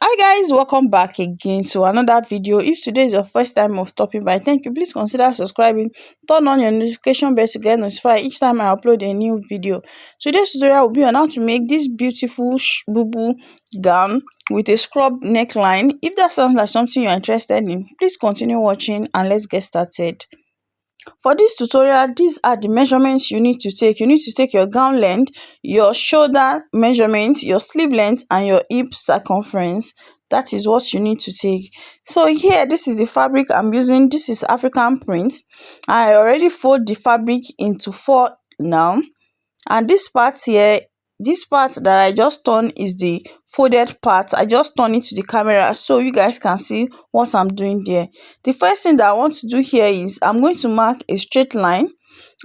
Hi guys, welcome back again to another video. If today is your first time of stopping by, thank you. Please consider subscribing, turn on your notification bell to get notified each time I upload a new video. Today's tutorial will be on how to make this beautiful bubu gown with a scrub neckline. If that sounds like something you're interested in, please continue watching and let's get started. For this tutorial, these are the measurements you need to take. You need to take your gown length, your shoulder measurements, your sleeve length, and your hip circumference. That is what you need to take. So here, this is the fabric I'm using. This is African print. I already fold the fabric into 4 now. And this part here, this part that I just turned is the folded part. I just turn it to the camera so you guys can see what I'm doing there. The first thing that I want to do here is I'm going to mark a straight line,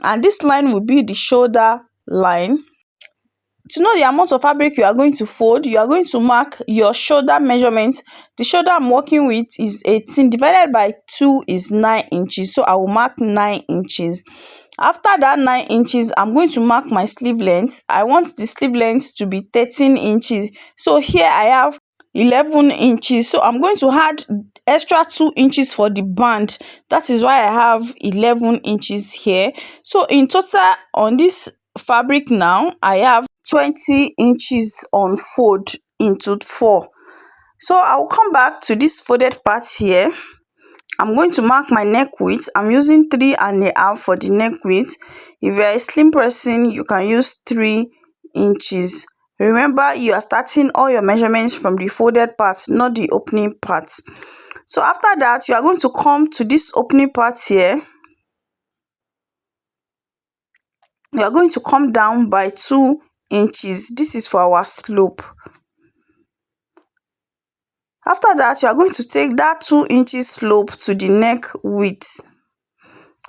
and this line will be the shoulder line. To know the amount of fabric you are going to fold, you are going to mark your shoulder measurement. The shoulder I'm working with is 18 divided by 2 is 9 inches, so I will mark 9 inches. After that 9 inches, I'm going to mark my sleeve length. I want the sleeve length to be 13 inches. So here I have 11 inches. So I'm going to add extra 2 inches for the band. That is why I have 11 inches here. So in total on this fabric now, I have 20 inches on fold into 4. So I'll come back to this folded part here. I'm going to mark my neck width. I'm using 3.5 for the neck width. If you're a slim person, you can use 3 inches. Remember, you are starting all your measurements from the folded part, not the opening part. So after that, you are going to come to this opening part here. You are going to come down by 2 inches. This is for our slope. After that, you are going to take that 2 inches slope to the neck width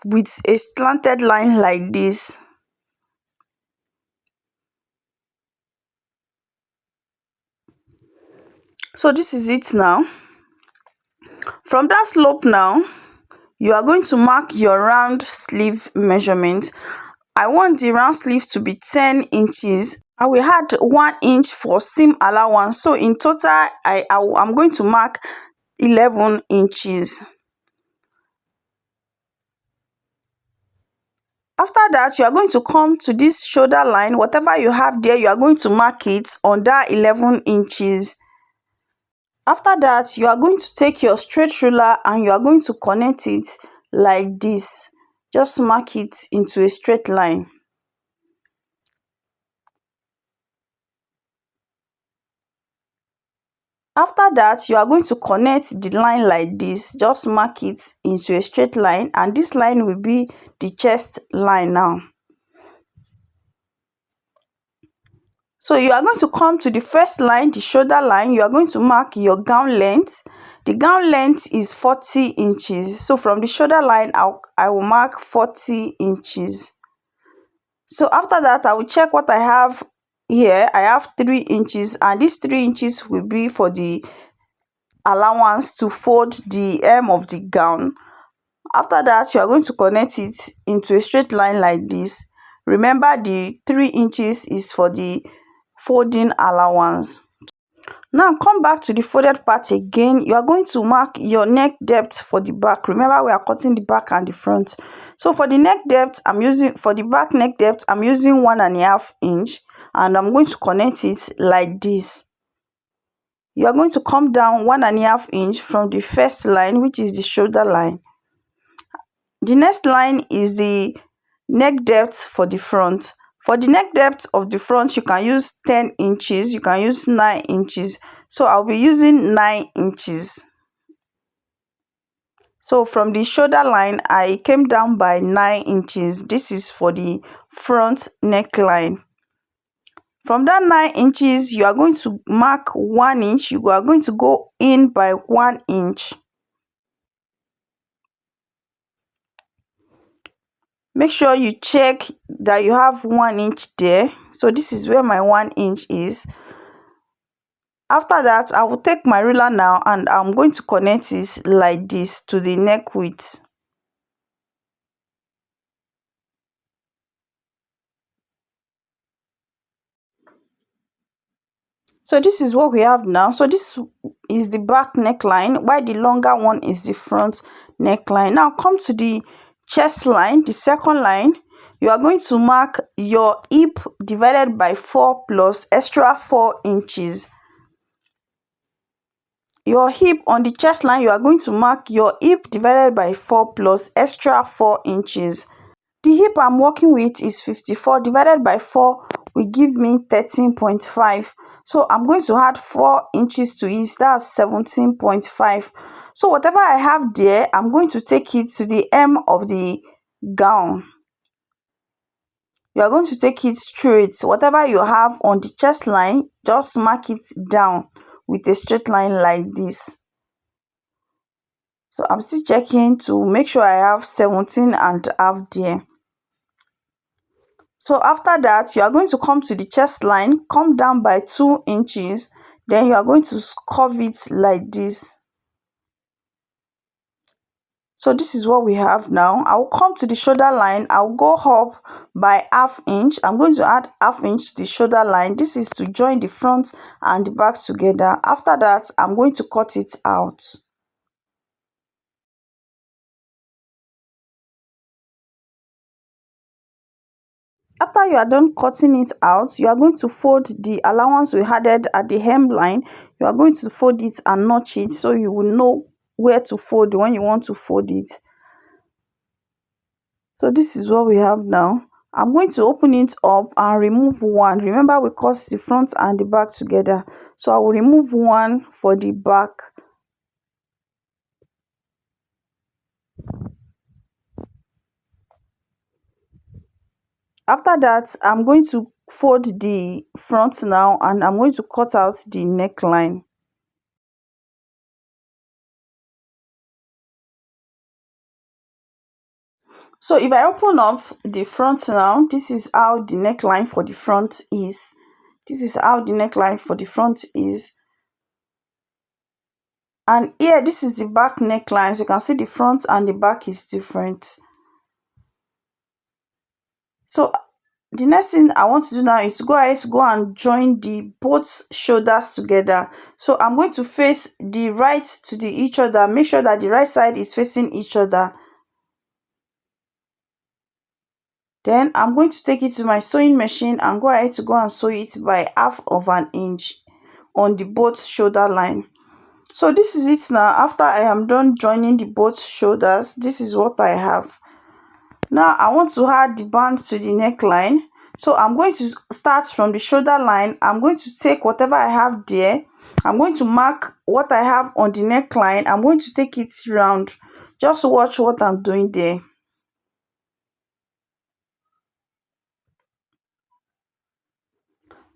with a slanted line like this. So this is it now. From that slope now, you are going to mark your round sleeve measurement. I want the round sleeve to be 10 inches. I will add 1 inch for seam allowance. So in total, I'm going to mark 11 inches. After that, you are going to come to this shoulder line. Whatever you have there, you are going to mark it on that 11 inches. After that, you are going to take your straight ruler and you are going to connect it like this. Just mark it into a straight line. After that, you are going to connect the line like this. Just mark it into a straight line, and this line will be the chest line now. So you are going to come to the first line, the shoulder line. You are going to mark your gown length. The gown length is 40 inches. So from the shoulder line, I will mark 40 inches. So after that, I will check what I have here. I have 3 inches, and these 3 inches will be for the allowance to fold the hem of the gown. After that, you are going to connect it into a straight line like this. Remember, the 3 inches is for the folding allowance. Now come back to the folded part again. You are going to mark your neck depth for the back. Remember, we are cutting the back and the front. So for the neck depth, for the back neck depth, I'm using 1.5 inch, and I'm going to connect it like this. You are going to come down 1.5 inch from the first line, which is the shoulder line. The next line is the neck depth for the front. For the neck depth of the front, you can use 10 inches, you can use 9 inches. So I'll be using 9 inches. So from the shoulder line, I came down by 9 inches. This is for the front neckline. From that 9 inches, you are going to mark 1 inch. You are going to go in by 1 inch. Make sure you check that you have 1 inch there. So this is where my 1 inch is. After that, I will take my ruler now and I'm going to connect it like this to the neck width. So this is what we have now. So this is the back neckline, while the longer one is the front neckline. Now come to the chest line, the second line. You are going to mark your hip divided by 4 plus extra 4 inches. Your hip on the chest line, you are going to mark your hip divided by 4 plus extra 4 inches. The hip I'm working with is 54 divided by 4 will give me 13.5. So I'm going to add 4 inches to it, that's 17.5. So whatever I have there, I'm going to take it to the hem of the gown. You are going to take it straight. Whatever you have on the chest line, just mark it down with a straight line like this. So I'm still checking to make sure I have 17.5 there. So after that, you are going to come to the chest line, come down by 2 inches, then you are going to curve it like this. So this is what we have now. I will come to the shoulder line. I'll go up by ½ inch. I'm going to add ½ inch to the shoulder line. This is to join the front and the back together. After that, I'm going to cut it out. After you are done cutting it out, you are going to fold the allowance we added at the hemline. You are going to fold it and notch it so you will know where to fold when you want to fold it. So this is what we have now. I'm going to open it up and remove one. Remember, we cut the front and the back together. So I will remove one for the back. After that, I'm going to fold the front now and I'm going to cut out the neckline. So if I open up the front now, this is how the neckline for the front is. This is how the neckline for the front is. And here, this is the back neckline. So you can see the front and the back is different. So the next thing I want to do now is to go ahead to go and join the both shoulders together. So I'm going to face the right to the each other. Make sure that the right side is facing each other. Then I'm going to take it to my sewing machine and go ahead to go and sew it by ½ inch on the both shoulder line. So this is it now. After I am done joining the both shoulders, this is what I have. Now I want to add the band to the neckline. So I'm going to start from the shoulder line. I'm going to take whatever I have there. I'm going to mark what I have on the neckline. I'm going to take it round. Just watch what I'm doing there.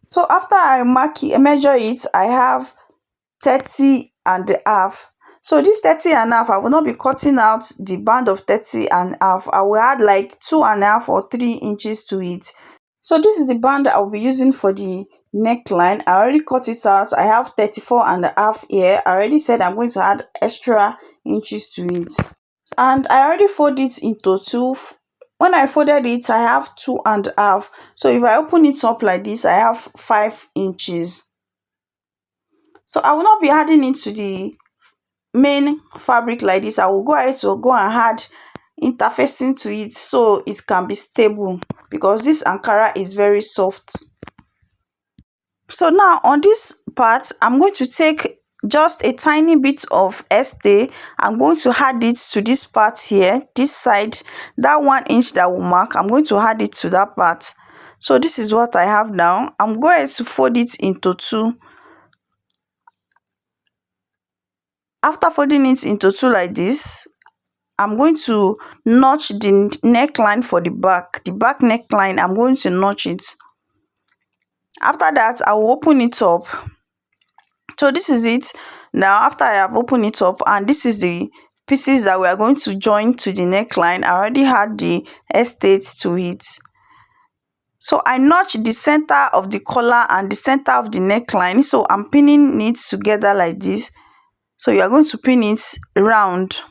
So after I measure it, I have 30.5. So this 30.5, I will not be cutting out the band of 30.5. I will add like 2.5 or 3 inches to it. So this is the band I will be using for the neckline. I already cut it out. I have 34.5 here. I already said I'm going to add extra inches to it. And I already fold it into two. When I folded it, I have 2.5. So if I open it up like this, I have 5 inches. So I will not be adding it to the main fabric like this. I will go ahead to go and add interfacing to it so it can be stable, because this Ankara is very soft. So now on this part, I'm going to take just a tiny bit of stay. I'm going to add it to this part here, this side, that 1 inch that will mark. I'm going to add it to that part. So this is what I have now. I'm going to fold it into two. After folding it into two like this, I'm going to notch the neckline for the back neckline. I'm going to notch it. After that, I will open it up. So this is it now after I have opened it up, and this is the pieces that we are going to join to the neckline. I already had the estates to it. So I notched the center of the collar and the center of the neckline. So I'm pinning it together like this. So you are going to pin it round.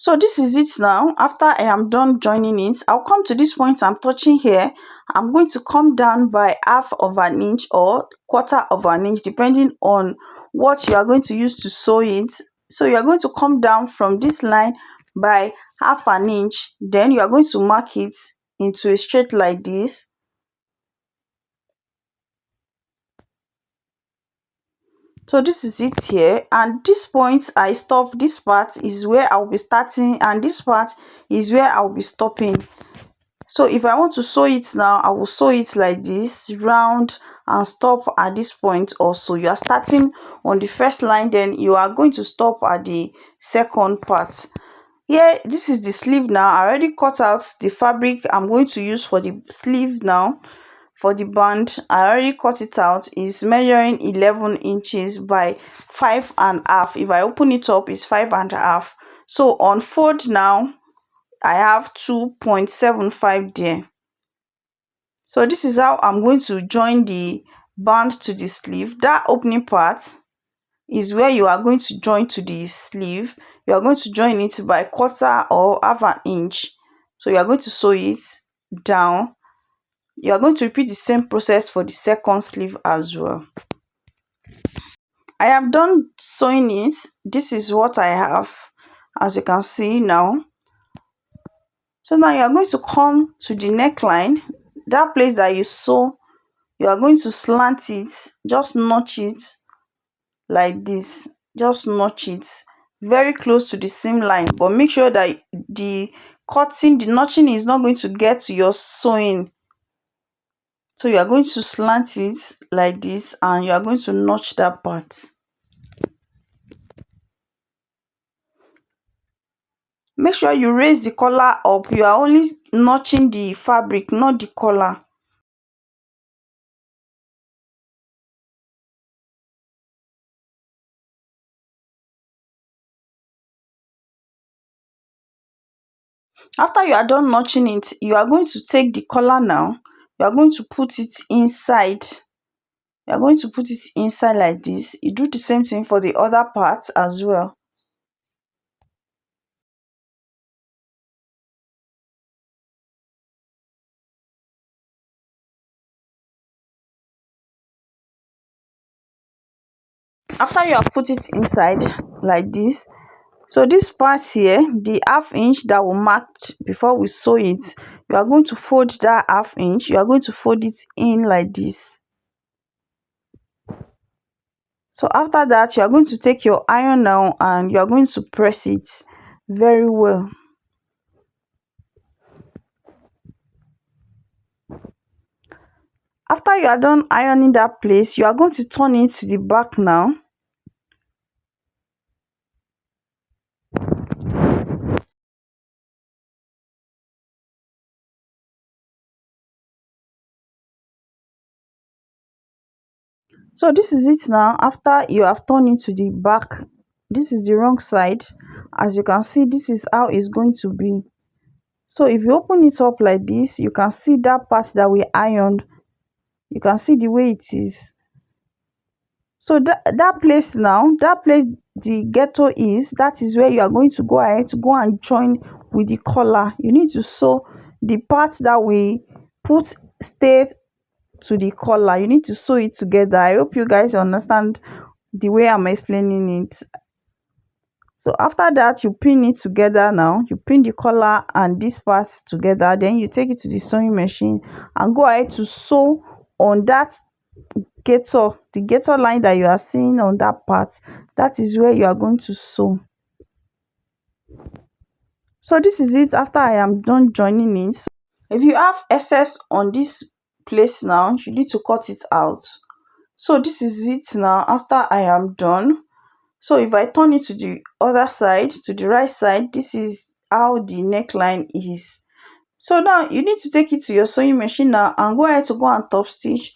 So this is it now. After I am done joining it, I'll come to this point I'm touching here. I'm going to come down by half of an inch or quarter of an inch, depending on what you are going to use to sew it. So you are going to come down from this line by half an inch, then you are going to mark it into a straight like this. So this is it here, and this point I stop. This part is where I'll be starting, and this part is where I'll be stopping. So if I want to sew it now, I will sew it like this, round, and stop at this point. Also, you are starting on the first line, then you are going to stop at the second part. Here, this is the sleeve now. I already cut out the fabric I'm going to use for the sleeve now. For the band, I already cut it out. Is measuring 11 inches by 5.5. If I open it up, it's 5.5. So on fold now, I have 2.75 there. So this is how I'm going to join the band to the sleeve. That opening part is where you are going to join to the sleeve. You are going to join it by quarter or half an inch. So you are going to sew it down. You are going to repeat the same process for the second sleeve as well. I am done sewing it. This is what I have, as you can see now. So now you are going to come to the neckline. That place that you sew, you are going to slant it, just notch it like this, just notch it very close to the seam line, but make sure that the notching is not going to get to your sewing. So you are going to slant it like this, and you are going to notch that part. Make sure you raise the collar up. You are only notching the fabric, not the collar. After you are done notching it, you are going to take the collar now. You are going to put it inside. You are going to put it inside like this. You do the same thing for the other part as well. After you have put it inside like this, so this part here, the half inch that we marked before we sew it, you are going to fold that half inch. You are going to fold it in like this. So after that, you are going to take your iron now, and you are going to press it very well. After you are done ironing that place, you are going to turn it to the back now. So this is it now. After you have turned it to the back, this is the wrong side. As you can see, this is how it's going to be. So if you open it up like this, you can see that part that we ironed. You can see the way it is. So that place now, that place the ghetto is, that is where you are going to go ahead to go and join with the collar. You need to sew the part that we put stay to the collar. You need to sew it together. I hope you guys understand the way I'm explaining it. So after that, you pin it together now. You pin the collar and this part together. Then you take it to the sewing machine and go ahead to sew on that gator, the gator line that you are seeing on that part. That is where you are going to sew. So this is it after I am done joining it. If you have excess on this place now, you need to cut it out. So this is it now after I am done. So if I turn it to the other side, to the right side, this is how the neckline is. So now you need to take it to your sewing machine now and go ahead to go and top stitch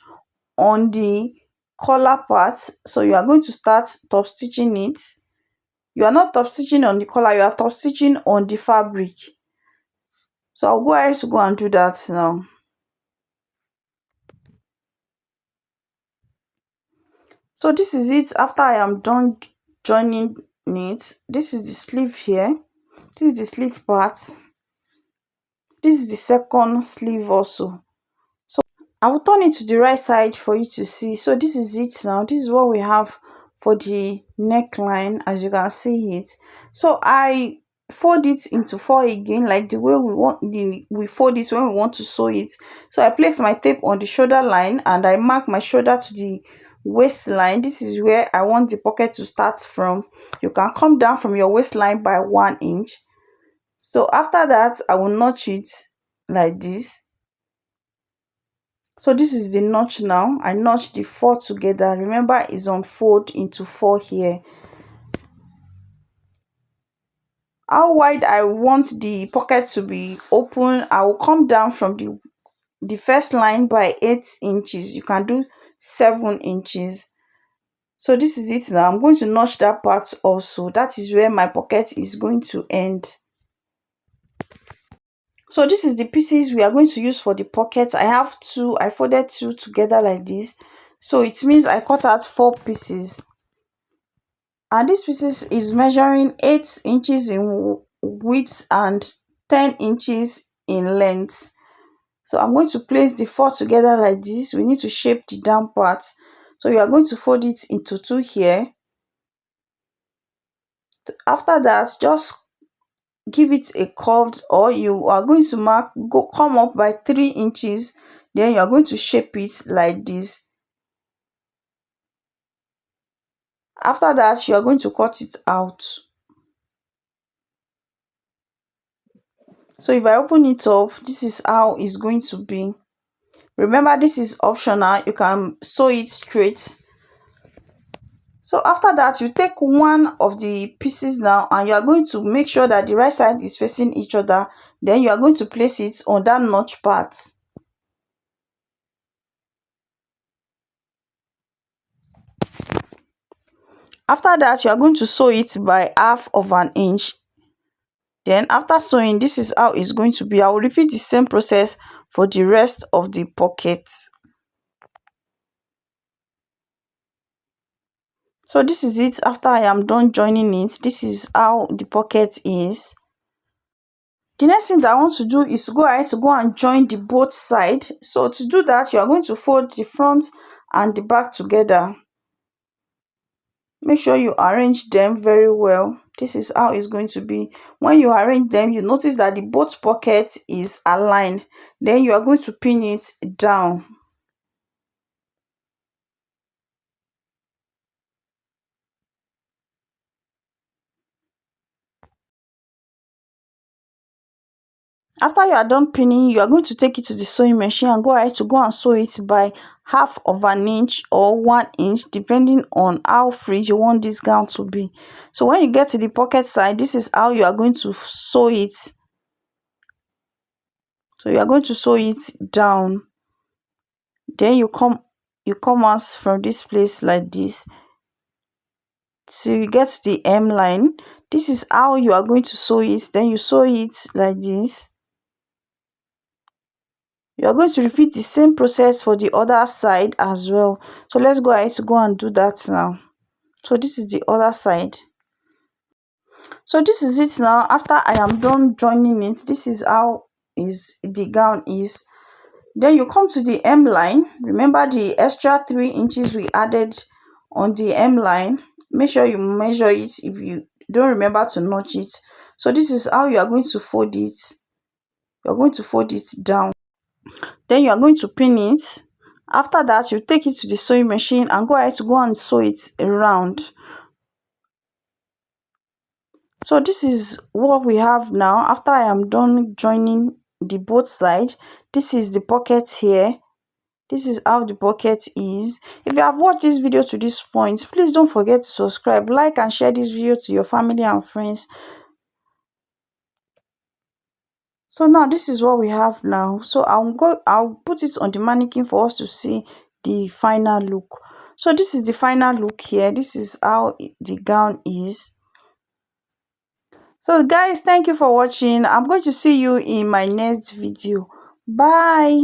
on the collar part. So you are going to start top stitching it. You are not top stitching on the collar, you are top stitching on the fabric. So I'll go ahead to go and do that now. So this is it after I am done joining it. This is the sleeve here. This is the sleeve part. This is the second sleeve also. So I will turn it to the right side for you to see. So this is it now. This is what we have for the neckline, as you can see it. So I fold it into four again, like the way we fold it when we want to sew it. So I place my tape on the shoulder line and I mark my shoulder to the waistline. This is where I want the pocket to start from. You can come down from your waistline by 1 inch. So after that, I will notch it like this. So this is the notch now. I notch the four together. Remember, it's unfold into four here. How wide I want the pocket to be open, I will come down from the first line by 8 inches. You can do 7 inches. So this is it now. I'm going to notch that part also. That is where my pocket is going to end. So this is the pieces we are going to use for the pocket. I have two. I folded two together like this. So it means I cut out 4 pieces. And this pieces is measuring 8 inches in width and 10 inches in length. So I'm going to place the 4 together like this. We need to shape the down part. So you are going to fold it into 2 here. After that, just give it a curved, or you are going to come up by 3 inches. Then you are going to shape it like this. After that, you are going to cut it out. So if I open it up, this is how it's going to be. Remember, this is optional. You can sew it straight. So after that, you take one of the pieces now and you are going to make sure that the right side is facing each other. Then you are going to place it on that notch part. After that, you are going to sew it by 1/2 inch. Then after sewing, this is how it's going to be. I will repeat the same process for the rest of the pocket. So this is it after I am done joining it. This is how the pocket is. The next thing that I want to do is to go ahead to go and join the both side. So to do that, you are going to fold the front and the back together. Make sure you arrange them very well. This is how it's going to be. When you arrange them, you notice that the both pocket is aligned. Then you are going to pin it down. After you are done pinning, you are going to take it to the sewing machine and go ahead to go and sew it by 1/2 inch or 1 inch, depending on how free you want this gown to be. So when you get to the pocket side, this is how you are going to sew it. So you are going to sew it down. Then you come out from this place like this till you get to the hem line. This is how you are going to sew it. Then you sew it like this. You are going to repeat the same process for the other side as well. So let's go ahead to go and do that now. So this is the other side. So this is it now. After I am done joining it, this is how the gown is. Then you come to the hem line. Remember the extra 3 inches we added on the hem line. Make sure you measure it if you don't remember to notch it. So this is how you are going to fold it. You're going to fold it down. Then you are going to pin it. After that, you take it to the sewing machine and go ahead to go and sew it around. So this is what we have now. After I am done joining the both sides, this is the pocket here. This is how the pocket is. If you have watched this video to this point, please don't forget to subscribe, like and share this video to your family and friends. So now this is what we have now. So I'll put it on the mannequin for us to see the final look. So this is the final look here. This is how the gown is. So guys, thank you for watching. I'm going to see you in my next video. Bye.